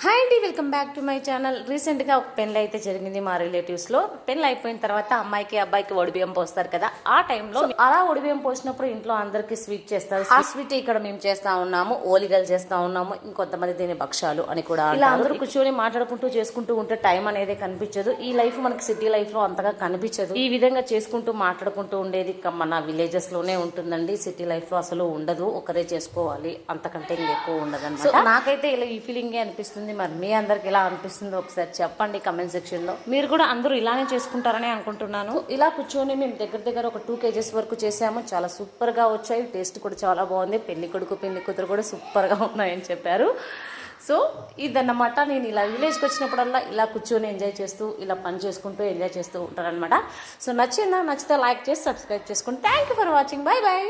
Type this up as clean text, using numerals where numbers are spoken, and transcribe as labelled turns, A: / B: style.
A: Hi అండి, welcome back to my channel. రీసెంట్గా ఒక పెళ్ళి అయితే జరిగింది మా రిలేటివ్స్లో. పెళ్ళి అయిపోయిన తర్వాత అమ్మాయికి అబ్బాయికి ఒడిబియ్యం పోస్తారు కదా, ఆ టైంలో అలా ఒడిబియ్యం పోసినప్పుడు ఇంట్లో అందరికీ స్వీట్ చేస్తారు. ఆ స్వీట్ ఇక్కడ మేము చేస్తా ఉన్నాము, ఓలిగలు చేస్తా ఉన్నాము, ఇంకొంతమంది దీని భక్షాలు అని కూడా. ఇలా అందరూ కూర్చొని మాట్లాడుకుంటూ చేసుకుంటూ ఉంటే టైం అనేది కనిపించదు. ఈ లైఫ్ మనకి సిటీ లైఫ్ లో అంతగా కనిపించదు. ఈ విధంగా చేసుకుంటూ మాట్లాడుకుంటూ ఉండేది మన విలేజెస్ లోనే ఉంటుందండి. సిటీ లైఫ్ లో అసలు ఉండదు. ఒకరే చేసుకోవాలి, అంతకంటే ఎక్కువ ఉండదు అన్నమాట. నాకైతే ఇలా ఈ ఫీలింగే అనిపిస్తుంది. మరి మీ అందరికి ఎలా అనిపిస్తుందో ఒకసారి చెప్పండి కమెంట్ సెక్షన్ లో. మీరు కూడా అందరూ ఇలానే చేసుకుంటారని అనుకుంటున్నాను. ఇలా కూర్చొని మేము దగ్గర ఒక 2 kgs వరకు చేసాము. చాలా సూపర్ గా వచ్చాయి. టేస్ట్ కూడా చాలా బాగుంది. పెళ్లి కొడుకు పెళ్లి కూతురు కూడా సూపర్ గా ఉన్నాయని చెప్పారు. సో ఇదన్నమాట. నేను ఇలా విలేజ్కి వచ్చినప్పుడల్లా ఇలా కూర్చొని ఎంజాయ్ చేస్తూ ఇలా పని చేసుకుంటూ ఎంజాయ్ చేస్తూ ఉంటాను అనమాట. సో నచ్చితే లైక్ చేసి సబ్స్క్రైబ్ చేసుకోండి. Thank you for watching. By by.